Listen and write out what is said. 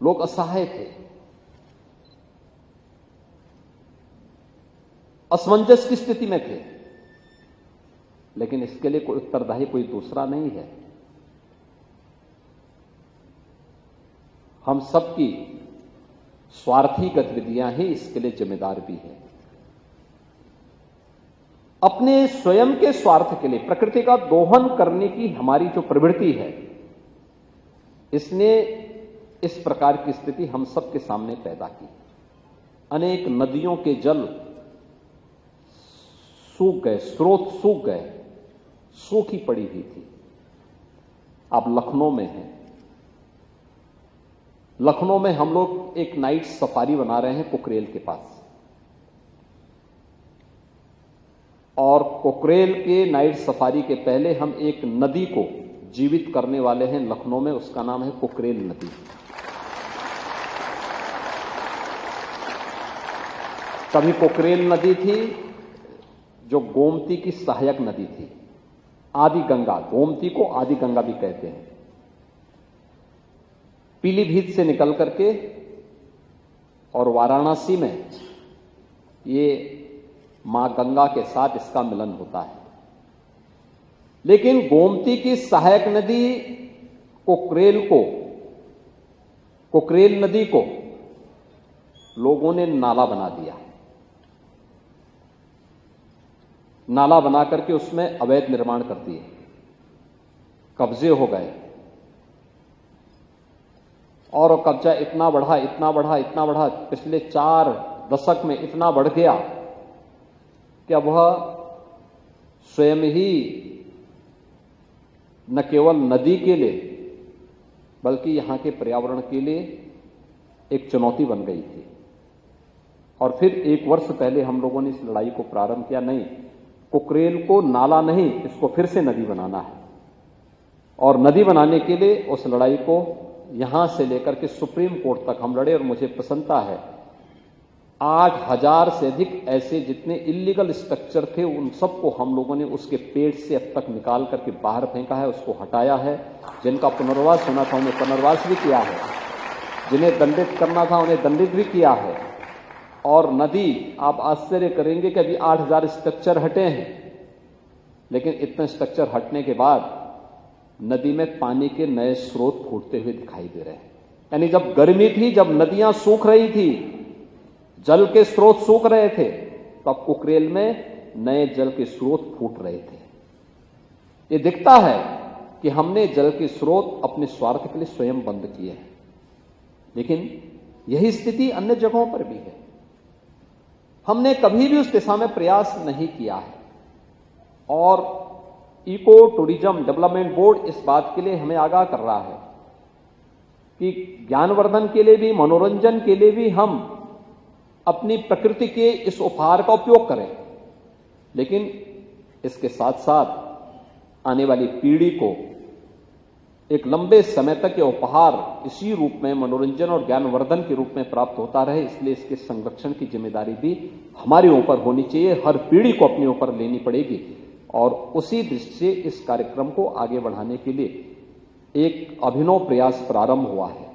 लोग असहाय थे, असमंजस की स्थिति में थे, लेकिन इसके लिए कोई उत्तरदायी कोई दूसरा नहीं है। हम सबकी स्वार्थी गतिविधियां ही इसके लिए जिम्मेदार भी हैं। अपने स्वयं के स्वार्थ के लिए प्रकृति का दोहन करने की हमारी जो प्रवृत्ति है, इसने इस प्रकार की स्थिति हम सबके सामने पैदा की। अनेक नदियों के जल सूख गए, स्रोत सूख गए, सूखी पड़ी हुई थी। आप लखनऊ में हैं, लखनऊ में हम लोग एक नाइट सफारी बना रहे हैं कुकरेल के पास, और कुकरेल के नाइट सफारी के पहले हम एक नदी को जीवित करने वाले हैं लखनऊ में, उसका नाम है कुकरेल नदी। कभी कुकरेल नदी थी जो गोमती की सहायक नदी थी, आदि गंगा, गोमती को आदि गंगा भी कहते हैं। पीलीभीत से निकल करके और वाराणसी में ये मां गंगा के साथ इसका मिलन होता है। लेकिन गोमती की सहायक नदी कुकरेल नदी को लोगों ने नाला बना दिया। नाला बना करके उसमें अवैध निर्माण कर दिए, कब्जे हो गए, और कब्जा इतना बढ़ा, इतना बढ़ा, इतना बढ़ा, पिछले 4 दशक में इतना बढ़ गया कि अब वह स्वयं ही न केवल नदी के लिए बल्कि यहां के पर्यावरण के लिए एक चुनौती बन गई थी। और फिर 1 वर्ष पहले हम लोगों ने इस लड़ाई को प्रारंभ किया। नहीं, कुकरेल को नाला नहीं, इसको फिर से नदी बनाना है, और नदी बनाने के लिए उस लड़ाई को यहां से लेकर के सुप्रीम कोर्ट तक हम लड़े। और मुझे प्रसन्नता है 8000 से अधिक ऐसे जितने इल्लीगल स्ट्रक्चर थे उन सबको हम लोगों ने उसके पेट से अब तक निकाल करके बाहर फेंका है, उसको हटाया है। जिनका पुनर्वास होना था उन्हें पुनर्वास भी किया है, जिन्हें दंडित करना था उन्हें दंडित भी किया है। और नदी, आप आश्चर्य करेंगे कि अभी 8000 स्ट्रक्चर हटे हैं, लेकिन इतने स्ट्रक्चर हटने के बाद नदी में पानी के नए स्रोत फूटते हुए दिखाई दे रहे हैं। यानी जब गर्मी थी, जब नदियां सूख रही थी, जल के स्रोत सूख रहे थे, तब कुकरेल में नए जल के स्रोत फूट रहे थे। ये दिखता है कि हमने जल के स्रोत अपने स्वार्थ के लिए स्वयं बंद किए हैं। लेकिन यही स्थिति अन्य जगहों पर भी है। हमने कभी भी उस दिशा में प्रयास नहीं किया है, और इको टूरिज्म डेवलपमेंट बोर्ड इस बात के लिए हमें आगाह कर रहा है कि ज्ञानवर्धन के लिए भी, मनोरंजन के लिए भी हम अपनी प्रकृति के इस उपहार का उपयोग करें, लेकिन इसके साथ साथ आने वाली पीढ़ी को एक लंबे समय तक ये उपहार इसी रूप में मनोरंजन और ज्ञानवर्धन के रूप में प्राप्त होता रहे। इसलिए इसके संरक्षण की जिम्मेदारी भी हमारे ऊपर होनी चाहिए, हर पीढ़ी को अपने ऊपर लेनी पड़ेगी। और उसी दृष्टि से इस कार्यक्रम को आगे बढ़ाने के लिए एक अभिनव प्रयास प्रारंभ हुआ है।